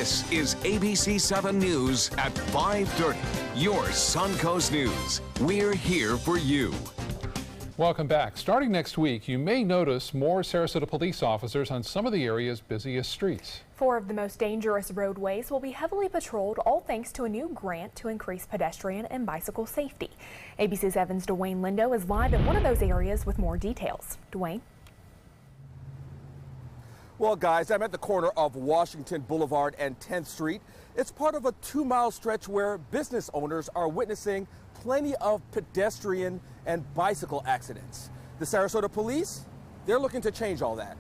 This is ABC7 News at 5:30. Your Suncoast News. We're here for you. Welcome back. Starting next week, you may notice more Sarasota police officers on some of the area's busiest streets. 4 of the most dangerous roadways will be heavily patrolled, all thanks to a new grant to increase pedestrian and bicycle safety. ABC7's Dwayne Lindo is live in one of those areas with more details. Dwayne? Well, guys, I'm at the corner of Washington Boulevard and 10th Street. It's part of a 2-mile stretch where business owners are witnessing plenty of pedestrian and bicycle accidents. The Sarasota police, they're looking to change all that.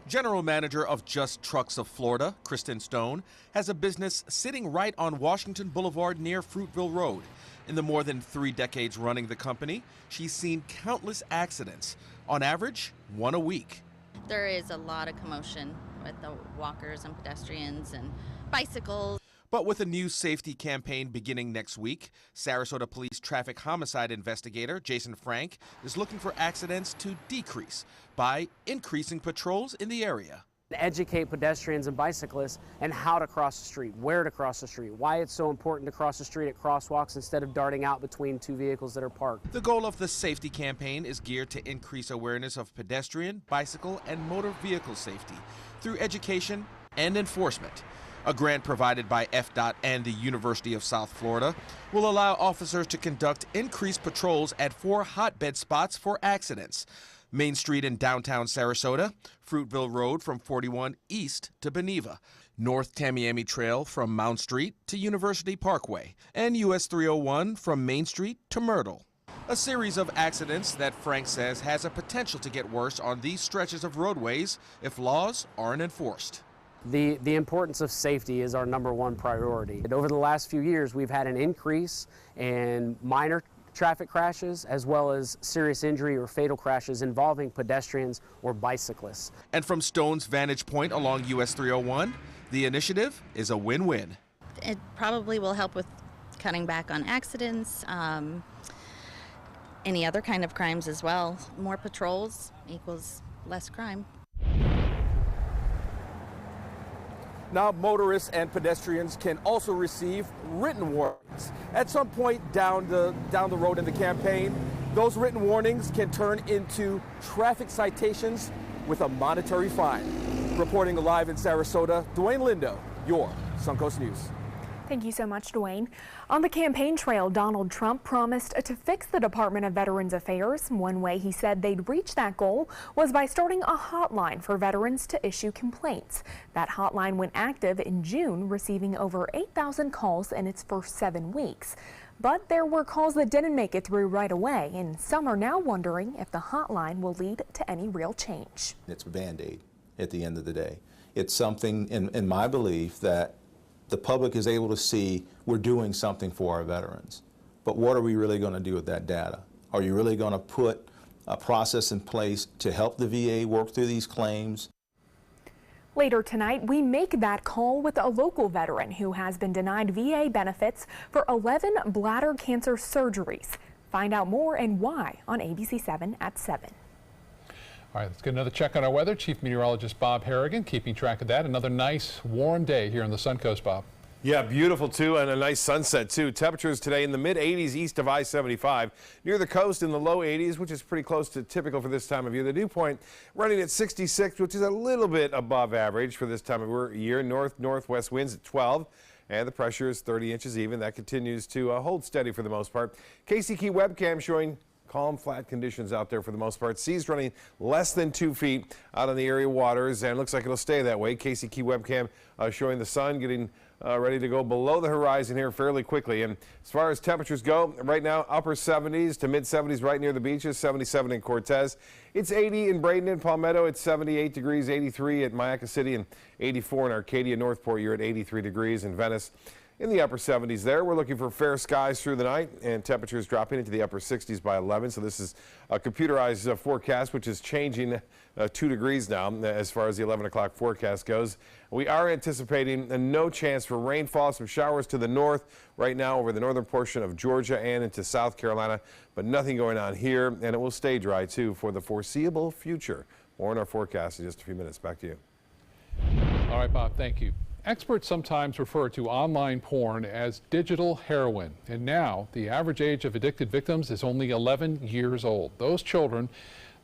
General Manager of Just Trucks of Florida, Kristen Stone, has a business sitting right on Washington Boulevard near Fruitville Road. In the more than 3 decades running the company, she's seen countless accidents, on average, 1 a week. There is a lot of commotion with the walkers and pedestrians and bicycles. But with a new safety campaign beginning next week, Sarasota Police traffic homicide investigator Jason Frank is looking for accidents to decrease by increasing patrols in the area. Educate pedestrians and bicyclists and how to cross the street, where to cross the street, why it's so important to cross the street at crosswalks instead of darting out between 2 vehicles that are parked. The goal of the safety campaign is geared to increase awareness of pedestrian, bicycle, and motor vehicle safety through education and enforcement. A grant provided by FDOT and the University of South Florida will allow officers to conduct increased patrols at 4 hotbed spots for accidents. Main Street in downtown Sarasota, Fruitville Road from 41 east to Beneva, North Tamiami Trail from Mount Street to University Parkway, and US 301 from Main Street to Myrtle. A series of accidents that Frank says has a potential to get worse on these stretches of roadways if laws aren't enforced. The importance of safety is our #1 priority. Over the last few years, we've had an increase in minor traffic crashes as well as serious injury or fatal crashes involving pedestrians or bicyclists. And from Stone's vantage point along US 301, the initiative is a win-win. It probably will help with cutting back on accidents, any other kind of crimes as well. More patrols equals less crime. Now, motorists and pedestrians can also receive written warnings. At some point down the road in the campaign, those written warnings can turn into traffic citations with a monetary fine. Reporting live in Sarasota, Dwayne Lindo, your Suncoast News. Thank you so much, Dwayne. On the campaign trail, Donald Trump promised to fix the Department of Veterans Affairs. One way he said they'd reach that goal was by starting a hotline for veterans to issue complaints. That hotline went active in June, receiving over 8,000 calls in its first 7 weeks. But there were calls that didn't make it through right away, and some are now wondering if the hotline will lead to any real change. It's a Band-Aid at the end of the day. It's something, in my belief, that the public is able to see we're doing something for our veterans. But what are we really going to do with that data? Are you really going to put a process in place to help the VA work through these claims? Later tonight, we make that call with a local veteran who has been denied VA benefits for 11 bladder cancer surgeries. Find out more and why on ABC7 at 7. All right, let's get another check on our weather. Chief Meteorologist Bob Harrigan keeping track of that. Another nice warm day here on the Suncoast, Bob. Yeah, beautiful too, and a nice sunset too. Temperatures today in the mid-80s east of I-75. Near the coast in the low 80s, which is pretty close to typical for this time of year. The dew point running at 66, which is a little bit above average for this time of year. North-northwest winds at 12. And the pressure is 30 inches even. That continues to hold steady for the most part. Casey Key webcam showing calm, flat conditions out there for the most part. Seas running less than 2 feet out on the area waters, and looks like it'll stay that way. Casey Key webcam showing the sun getting ready to go below the horizon here fairly quickly. And as far as temperatures go, right now upper 70s to mid 70s right near the beaches, 77 in Cortez. It's 80 in Braden and Palmetto. It's 78 degrees, 83 at Mayaca City, and 84 in Arcadia, Northport. You're at 83 degrees in Venice. In the upper 70s there. We're looking for fair skies through the night and temperatures dropping into the upper 60s by 11. So this is a computerized forecast, which is changing 2 degrees now as far as the 11 o'clock forecast goes. We are anticipating no chance for rainfall, some showers to the north right now over the northern portion of Georgia and into South Carolina, but nothing going on here, and it will stay dry too for the foreseeable future. More in our forecast in just a few minutes. Back to you. All right, Bob, thank you. Experts sometimes refer to online porn as digital heroin, and now the average age of addicted victims is only 11 years old. Those children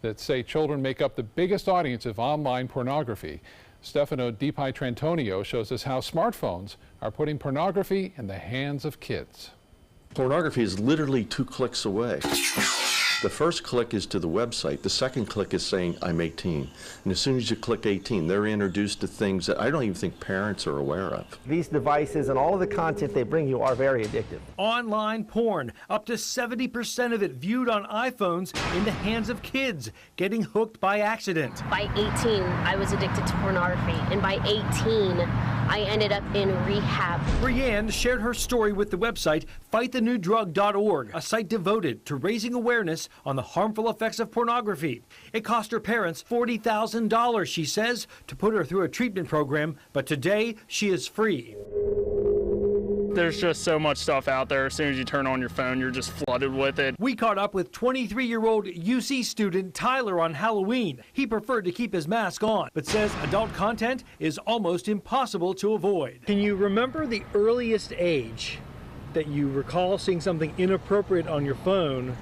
that say children make up the biggest audience of online pornography. Stefano Di Pietrantonio shows us how smartphones are putting pornography in the hands of kids. Pornography is literally 2 clicks away. The first click is to the website. The second click is saying, I'm 18. And as soon as you click 18, they're introduced to things that I don't even think parents are aware of. These devices and all of the content they bring you are very addictive. Online porn, up to 70% of it viewed on iPhones in the hands of kids, getting hooked by accident. By 18, I was addicted to pornography, and by 18, I ended up in rehab. Brianne shared her story with the website fightthenewdrug.org, a site devoted to raising awareness on the harmful effects of pornography. It cost her parents $40,000, she says, to put her through a treatment program, but today she is free. There's just so much stuff out there. As soon as you turn on your phone, you're just flooded with it. We caught up with 23-year-old UC student Tyler on Halloween. He preferred to keep his mask on, but says adult content is almost impossible to avoid. Can you remember the earliest age that you recall seeing something inappropriate on your phone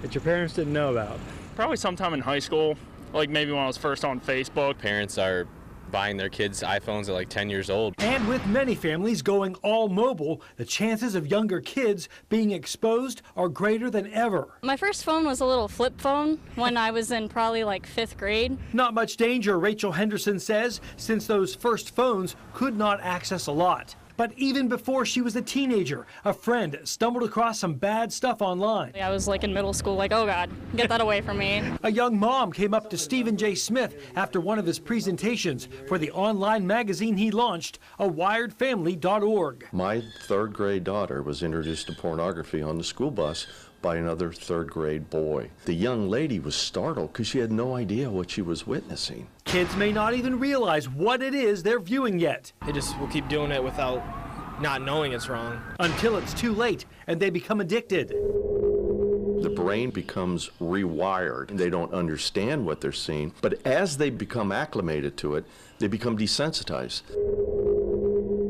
that your parents didn't know about? Probably sometime in high school, like maybe when I was first on Facebook. Parents are buying their kids iPhones at like 10 years old. And with many families going all mobile, the chances of younger kids being exposed are greater than ever. My first phone was a little flip phone when I was in probably like 5th grade. Not much danger, Rachel Henderson says, since those first phones could not access a lot. But even before she was a teenager, a friend stumbled across some bad stuff online. I was like in middle school, like, oh God, get that away from me. A young mom came up to Stephen J. Smith after one of his presentations for the online magazine he launched, awiredfamily.org. My 3rd grade daughter was introduced to pornography on the school bus by another 3rd grade boy. The young lady was startled because she had no idea what she was witnessing. Kids may not even realize what it is they're viewing yet. They just will keep doing it without not knowing it's wrong. Until it's too late and they become addicted. The brain becomes rewired and they don't understand what they're seeing, but as they become acclimated to it, they become desensitized.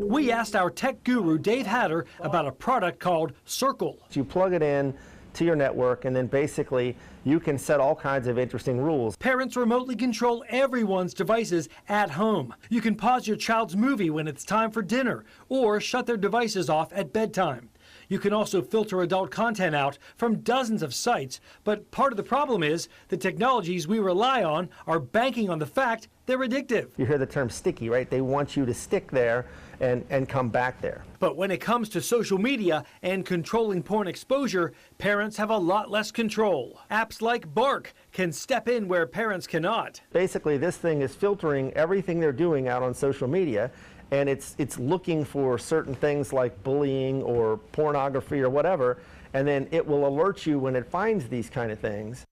We asked our tech guru, Dave Hatter, about a product called Circle. You plug it in to your network, and then basically you can set all kinds of interesting rules. Parents remotely control everyone's devices at home. You can pause your child's movie when it's time for dinner, or shut their devices off at bedtime. You can also filter adult content out from dozens of sites, but part of the problem is the technologies we rely on are banking on the fact they're addictive. You hear the term sticky, right? They want you to stick there and come back there. But when it comes to social media and controlling porn exposure, parents have a lot less control. Apps like Bark can step in where parents cannot. Basically, this thing is filtering everything they're doing out on social media, and it's looking for certain things like bullying or pornography or whatever, and then it will alert you when it finds these kind of things.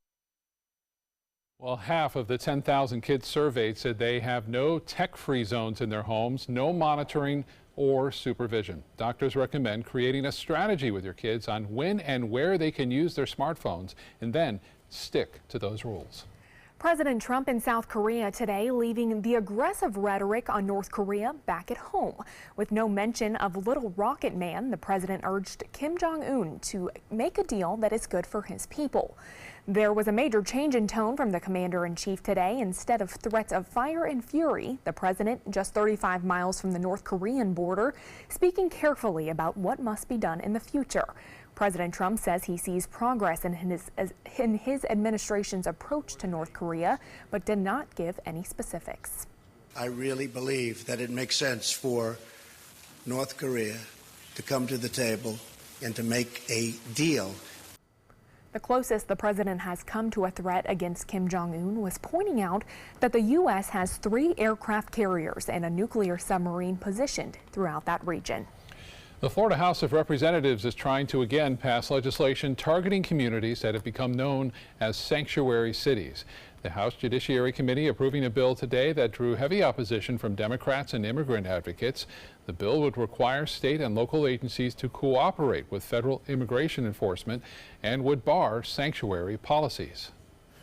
Well, half of the 10,000 kids surveyed said they have no tech-free zones in their homes, no monitoring or supervision. Doctors recommend creating a strategy with your kids on when and where they can use their smartphones, and then stick to those rules. President Trump in South Korea today, leaving the aggressive rhetoric on North Korea back at home. With no mention of Little Rocket Man, the president urged Kim Jong-un to make a deal that is good for his people. There was a major change in tone from the commander-in-chief today. Instead of threats of fire and fury, the president, just 35 miles from the North Korean border, speaking carefully about what must be done in the future. President Trump says he sees progress in his administration's approach to North Korea, but did not give any specifics. I really believe that it makes sense for North Korea to come to the table and to make a deal. The closest the president has come to a threat against Kim Jong-un was pointing out that the U.S. has 3 aircraft carriers and a nuclear submarine positioned throughout that region. The Florida House of Representatives is trying to again pass legislation targeting communities that have become known as sanctuary cities. The House Judiciary Committee approving a bill today that drew heavy opposition from Democrats and immigrant advocates. The bill would require state and local agencies to cooperate with federal immigration enforcement and would bar sanctuary policies.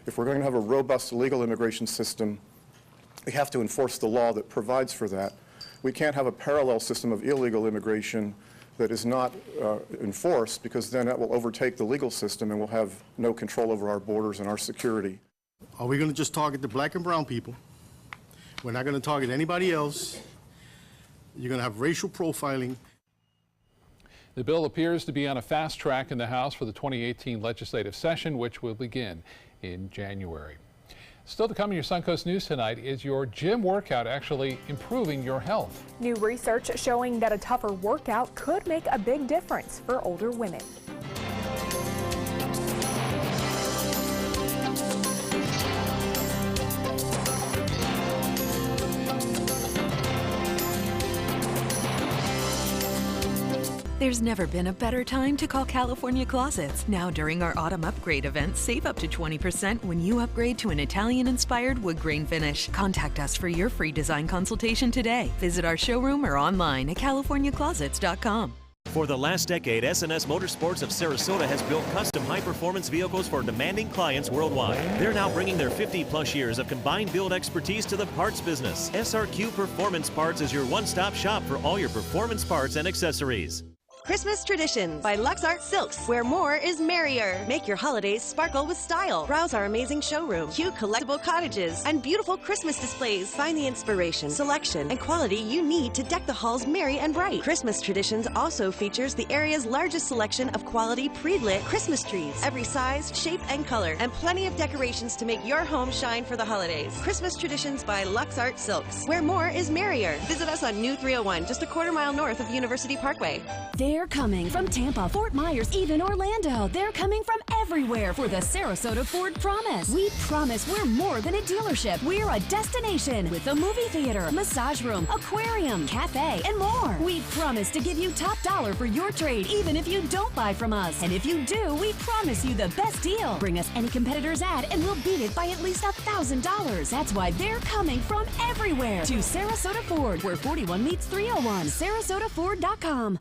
If we're going to have a robust legal immigration system, we have to enforce the law that provides for that. We can't have a parallel system of illegal immigration that is not enforced, because then that will overtake the legal system and we'll have no control over our borders and our security. Are we going to just target the black and brown people? We're not going to target anybody else. You're going to have racial profiling. The bill appears to be on a fast track in the House for the 2018 legislative session, which will begin in January. Still to come in your Suncoast News tonight, is your gym workout actually improving your health? New research showing that a tougher workout could make a big difference for older women. There's never been a better time to call California Closets. Now during our autumn upgrade event, save up to 20% when you upgrade to an Italian-inspired wood grain finish. Contact us for your free design consultation today. Visit our showroom or online at californiaclosets.com. For the last decade, S&S Motorsports of Sarasota has built custom high-performance vehicles for demanding clients worldwide. They're now bringing their 50-plus years of combined build expertise to the parts business. SRQ Performance Parts is your one-stop shop for all your performance parts and accessories. Christmas Traditions by Luxart Silks, where more is merrier. Make your holidays sparkle with style. Browse our amazing showroom, cute collectible cottages, and beautiful Christmas displays. Find the inspiration, selection, and quality you need to deck the halls merry and bright. Christmas Traditions also features the area's largest selection of quality pre-lit Christmas trees, every size, shape, and color, and plenty of decorations to make your home shine for the holidays. Christmas Traditions by Luxart Silks, where more is merrier. Visit us on New 301, just a quarter-mile north of University Parkway. They're coming from Tampa, Fort Myers, even Orlando. They're coming from everywhere for the Sarasota Ford Promise. We promise we're more than a dealership. We're a destination with a movie theater, massage room, aquarium, cafe, and more. We promise to give you top dollar for your trade, even if you don't buy from us. And if you do, we promise you the best deal. Bring us any competitor's ad and we'll beat it by at least $1,000. That's why they're coming from everywhere to Sarasota Ford, where 41 meets 301. SarasotaFord.com.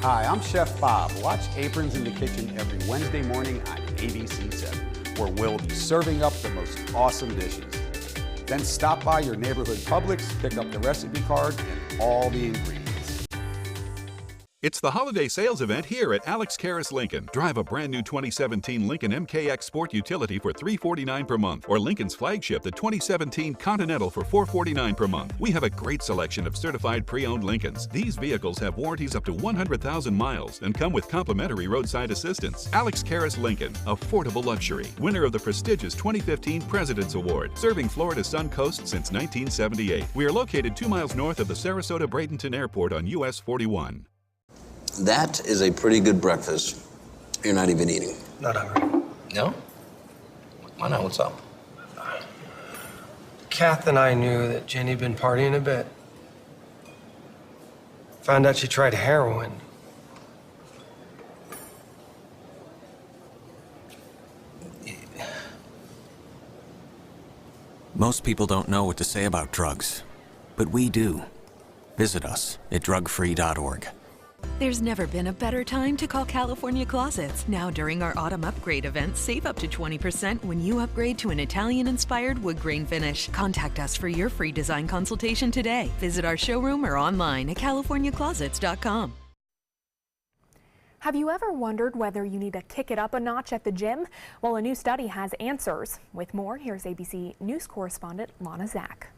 Hi, I'm Chef Bob. Watch Aprons in the Kitchen every Wednesday morning on ABC7, where we'll be serving up the most awesome dishes. Then stop by your neighborhood Publix, pick up the recipe card and all the ingredients. It's the holiday sales event here at Alex Karras Lincoln. Drive a brand new 2017 Lincoln MKX Sport Utility for $349 per month, or Lincoln's flagship, the 2017 Continental, for $449 per month. We have a great selection of certified pre-owned Lincolns. These vehicles have warranties up to 100,000 miles and come with complimentary roadside assistance. Alex Karras Lincoln, affordable luxury. Winner of the prestigious 2015 President's Award, serving Florida's Sun Coast since 1978. We are located 2 miles north of the Sarasota-Bradenton Airport on US 41. That is a pretty good breakfast. You're not even eating. Not hungry. No? Why not? What's up? Kath and I knew that Jenny'd been partying a bit. Found out she tried heroin. Most people don't know what to say about drugs, but we do. Visit us at drugfree.org. There's never been a better time to call California Closets. Now during our autumn upgrade event, save up to 20% when you upgrade to an Italian-inspired wood grain finish. Contact us for your free design consultation today. Visit our showroom or online at californiaclosets.com. Have you ever wondered whether you need to kick it up a notch at the gym? Well, a new study has answers. With more, here's ABC News correspondent Lana Zach.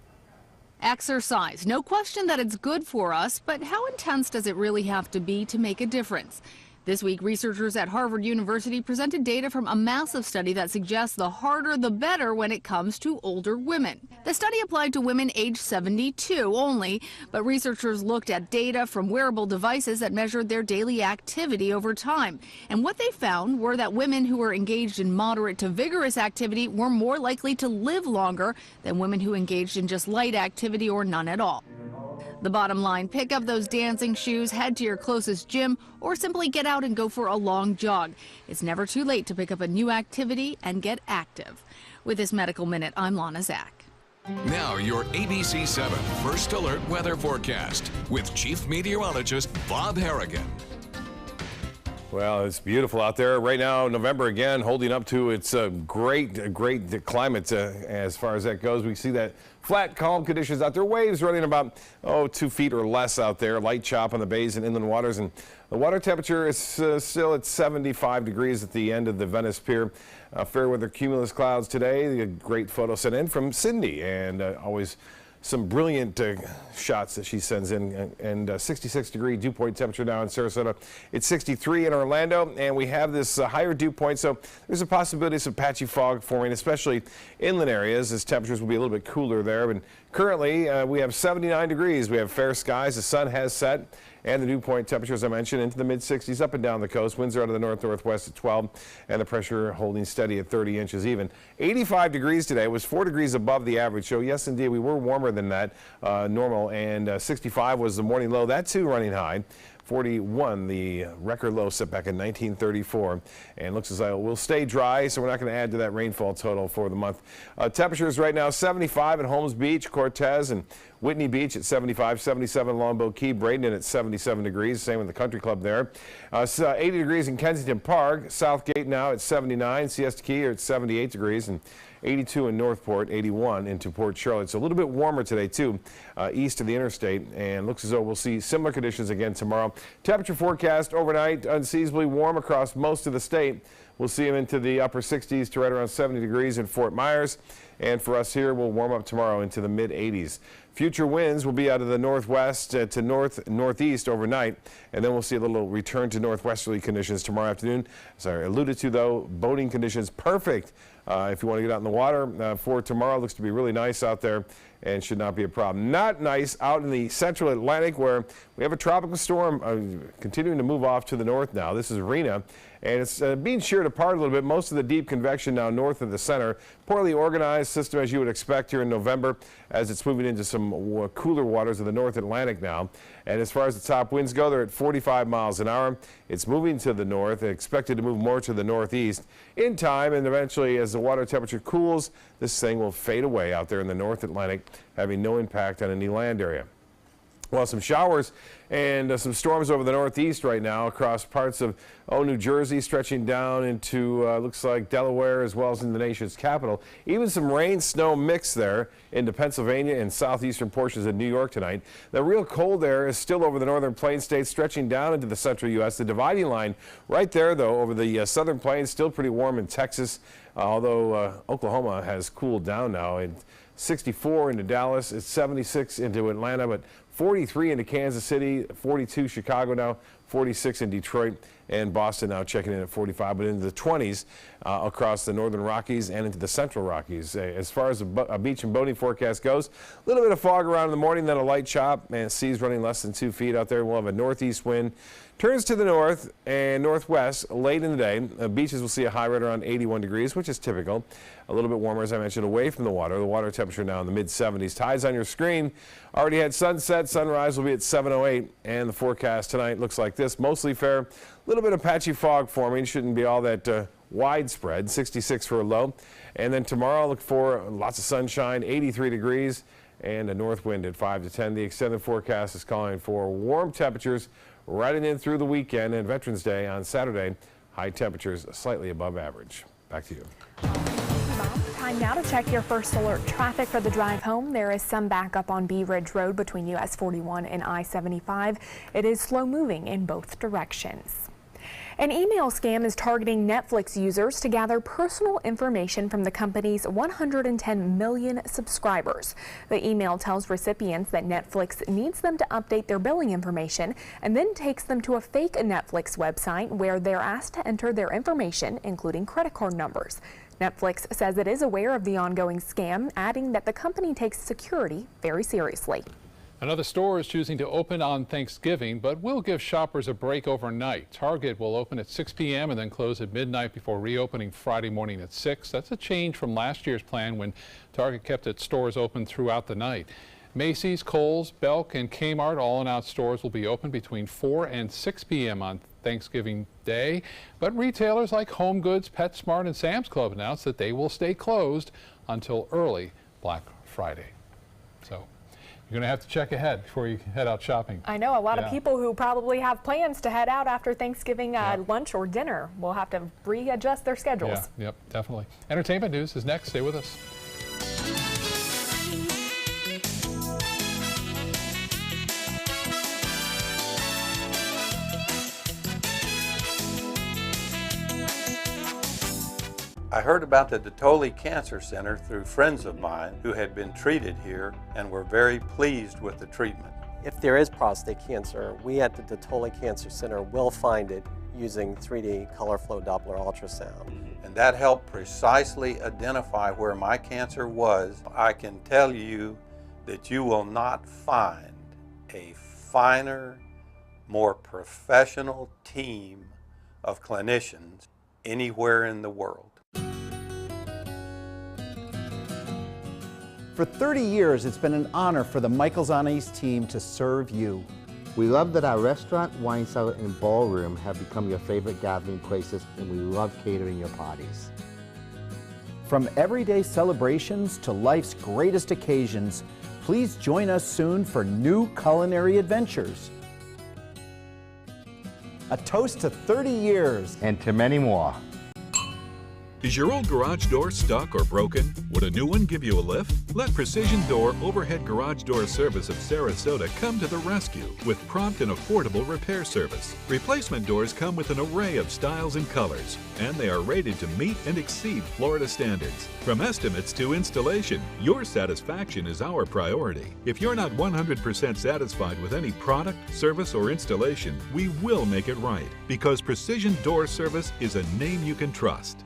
Exercise, no question that it's good for us, but how intense does it really have to be to make a difference? This week, researchers at Harvard University presented data from a massive study that suggests the harder the better when it comes to older women. The study applied to women aged 72 only, but researchers looked at data from wearable devices that measured their daily activity over time. And what they found were that women who were engaged in moderate to vigorous activity were more likely to live longer than women who engaged in just light activity or none at all. The bottom line, pick up those dancing shoes, head to your closest gym, or simply get out and go for a long jog. It's never too late to pick up a new activity and get active. With this Medical Minute, I'm Lana Zach. Now your ABC7 First Alert weather forecast with Chief Meteorologist Bob Harrigan. Well, it's beautiful out there right now. November again, holding up to its great climate as far as that goes. We see that flat, calm conditions out there. Waves running about 2 feet or less out there. Light chop on the bays and inland waters, and the water temperature is still at 75 degrees at the end of the Venice Pier. Fair weather cumulus clouds today. A great photo sent in from Cindy, and always some brilliant shots that she sends in, and 66 degree dew point temperature now in Sarasota. It's 63 in Orlando, and we have this higher dew point, so there's a possibility of some patchy fog forming, especially inland areas, as temperatures will be a little bit cooler there. And currently, we have 79 degrees. We have fair skies. The sun has set, and the dew point temperature, as I mentioned, into the mid-60s up and down the coast. Winds are out of the north-northwest at 12, and the pressure holding steady at 30 inches even. 85 degrees today was 4 degrees above the average. So yes, indeed, we were warmer than that normal, and 65 was the morning low. That too running high. 41, the record low set back in 1934, and looks as though it will stay dry, so we're not going to add to that rainfall total for the month. Temperatures right now 75 at Holmes Beach, Cortez, and Whitney Beach at 75, 77 Longboat Key, Bradenton at 77 degrees, same with the Country Club there. 80 degrees in Kensington Park, Southgate now at 79, Siesta Key are at 78 degrees, and 82 in Northport, 81 into Port Charlotte. So a little bit warmer today, too, east of the interstate, and looks as though we'll see similar conditions again tomorrow. Temperature forecast overnight, unseasonably warm across most of the state. We'll see them into the upper 60s to right around 70 degrees in Fort Myers. And for us here, we'll warm up tomorrow into the mid-80s. Future winds will be out of the northwest to northeast overnight, and then we'll see a little return to northwesterly conditions tomorrow afternoon. As I alluded to, though, boating conditions perfect if you want to get out in the water for tomorrow. Looks to be really nice out there and should not be a problem. Not nice out in the central Atlantic, where we have a tropical storm continuing to move off to the north now. This is Rena, and it's being sheared apart a little bit. Most of the deep convection now north of the center. Poorly organized system, as you would expect here in November, as it's moving into some cooler waters of the North Atlantic now. And as far as the top winds go, they're at 45 miles an hour. It's moving to the north, expected to move more to the northeast in time, and eventually as the water temperature cools, this thing will fade away out there in the North Atlantic, having no impact on any land area. Well, some showers and some storms over the northeast right now across parts of New Jersey, stretching down into looks like Delaware as well as in the nation's capital. Even some rain snow mix there into Pennsylvania and southeastern portions of New York tonight. The real cold air is still over the northern plains states, stretching down into the central U.S. The dividing line right there, though, over the southern plains, still pretty warm in Texas, although Oklahoma has cooled down now. And 64 into Dallas, it's 76 into Atlanta, but 43 into Kansas City, 42 Chicago now, 46 in Detroit, and Boston now checking in at 45, but into the 20s across the northern Rockies and into the central Rockies. As far as a beach and boating forecast goes, a little bit of fog around in the morning, then a light chop, and seas running less than 2 feet out there. We'll have a northeast wind. Turns to the north and northwest late in the day. Beaches will see a high right around 81 degrees, which is typical. A little bit warmer, as I mentioned, away from the water. The water temperature now in the mid-70s. Tides on your screen already had sunset. Sunrise will be at 7:08, and the forecast tonight looks like this. Mostly fair. A little bit of patchy fog forming. Shouldn't be all that widespread. 66 for a low. And then tomorrow, look for lots of sunshine, 83 degrees, and a north wind at 5 to 10. The extended forecast is calling for warm temperatures riding in through the weekend and Veterans Day on Saturday. High temperatures slightly above average. Back to you. Time now to check your first alert traffic for the drive home. There is some backup on Bee Ridge Road between US 41 and I-75. It is slow moving in both directions. An email scam is targeting Netflix users to gather personal information from the company's 110 million subscribers. The email tells recipients that Netflix needs them to update their billing information and then takes them to a fake Netflix website where they're asked to enter their information, including credit card numbers. Netflix says it is aware of the ongoing scam, adding that the company takes security very seriously. Another store is choosing to open on Thanksgiving, but will give shoppers a break overnight. Target will open at 6 p.m. and then close at midnight before reopening Friday morning at 6. That's a change from last year's plan when Target kept its stores open throughout the night. Macy's, Kohl's, Belk, and Kmart all announced stores will be open between 4 and 6 p.m. on Thanksgiving Day, but retailers like HomeGoods, PetSmart, and Sam's Club announced that they will stay closed until early Black Friday. So You're going to have to check ahead before you head out shopping. I know a lot of people who probably have plans to head out after Thanksgiving lunch or dinner will have to readjust their schedules. Yeah, yep, definitely. Entertainment news is next. Stay with us. I heard about the Dotoli Cancer Center through friends of mine who had been treated here and were very pleased with the treatment. If there is prostate cancer, we at the Dotoli Cancer Center will find it using 3D color flow Doppler ultrasound. And that helped precisely identify where my cancer was. I can tell you that you will not find a finer, more professional team of clinicians anywhere in the world. For 30 years, it's been an honor for the Michaels on Ice team to serve you. We love that our restaurant, wine cellar, and ballroom have become your favorite gathering places, and we love catering your parties. From everyday celebrations to life's greatest occasions, please join us soon for new culinary adventures. A toast to 30 years. And to many more. Is your old garage door stuck or broken? Would a new one give you a lift? Let Precision Door Overhead Garage Door Service of Sarasota come to the rescue with prompt and affordable repair service. Replacement doors come with an array of styles and colors, and they are rated to meet and exceed Florida standards. From estimates to installation, your satisfaction is our priority. If you're not 100% satisfied with any product, service, or installation, we will make it right, because Precision Door Service is a name you can trust.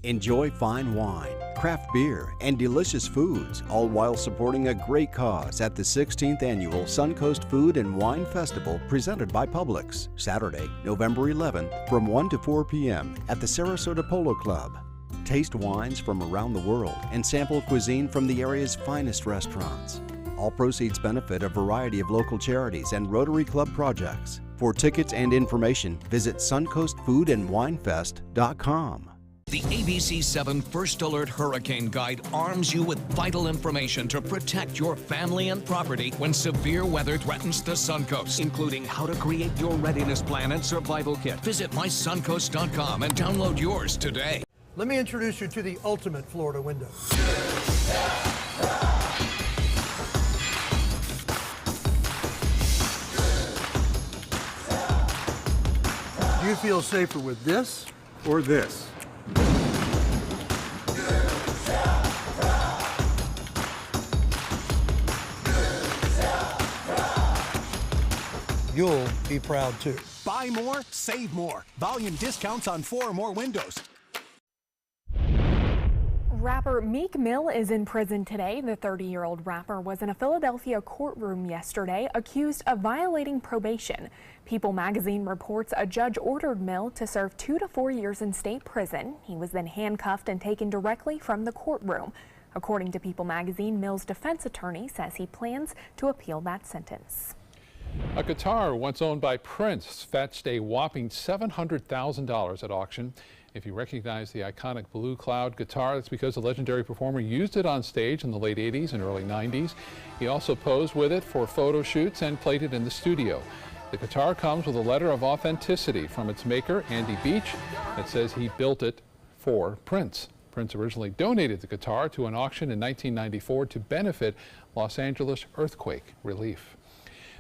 Enjoy fine wine, craft beer, and delicious foods, all while supporting a great cause at the 16th Annual Suncoast Food and Wine Festival presented by Publix, Saturday, November 11th from 1 to 4 p.m. at the Sarasota Polo Club. Taste wines from around the world and sample cuisine from the area's finest restaurants. All proceeds benefit a variety of local charities and Rotary Club projects. For tickets and information, visit suncoastfoodandwinefest.com. The ABC7 First Alert Hurricane Guide arms you with vital information to protect your family and property when severe weather threatens the Suncoast, including how to create your readiness plan and survival kit. Visit mysuncoast.com and download yours today. Let me introduce you to the ultimate Florida window. Do you feel safer with this or this? You'll be proud too. Buy more, save more. Volume discounts on 4 or more windows. Rapper Meek Mill is in prison today. The 30-year-old rapper was in a Philadelphia courtroom yesterday accused of violating probation. People magazine reports a judge ordered Mill to serve 2 to 4 years in state prison. He was then handcuffed and taken directly from the courtroom. According to People magazine, Mill's defense attorney says he plans to appeal that sentence. A guitar once owned by Prince fetched a whopping $700,000 at auction. If you recognize the iconic Blue Cloud guitar, that's because the legendary performer used it on stage in the late 80s and early 90s. He also posed with it for photo shoots and played it in the studio. The guitar comes with a letter of authenticity from its maker, Andy Beach, that says he built it for Prince. Prince originally donated the guitar to an auction in 1994 to benefit Los Angeles earthquake relief.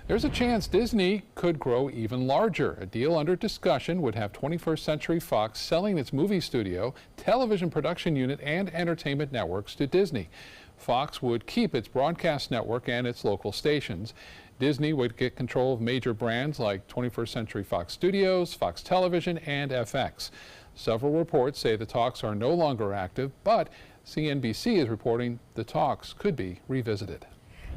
There's a chance Disney could grow even larger. A deal under discussion would have 21st Century Fox selling its movie studio, television production unit, and entertainment networks to Disney. Fox would keep its broadcast network and its local stations. Disney would get control of major brands like 21st Century Fox Studios, Fox Television, and FX. Several reports say the talks are no longer active, but CNBC is reporting the talks could be revisited.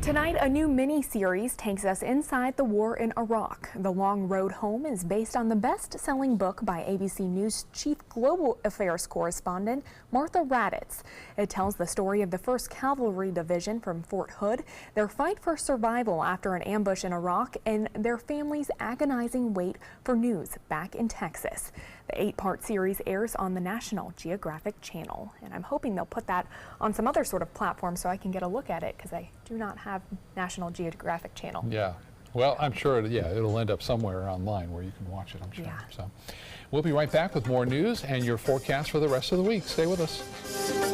Tonight, a new mini-series takes us inside the war in Iraq. The Long Road Home is based on the best-selling book by ABC News Chief Global Affairs Correspondent Martha Raddatz. It tells the story of the 1st Cavalry Division from Fort Hood, their fight for survival after an ambush in Iraq, and their family's agonizing wait for news back in Texas. The 8-part series airs on the National Geographic Channel, and I'm hoping they'll put that on some other sort of platform so I can get a look at it, because I do not have National Geographic Channel. Yeah. Well, I'm sure, it'll end up somewhere online where you can watch it, I'm sure. Yeah. So we'll be right back with more news and your forecast for the rest of the week. Stay with us.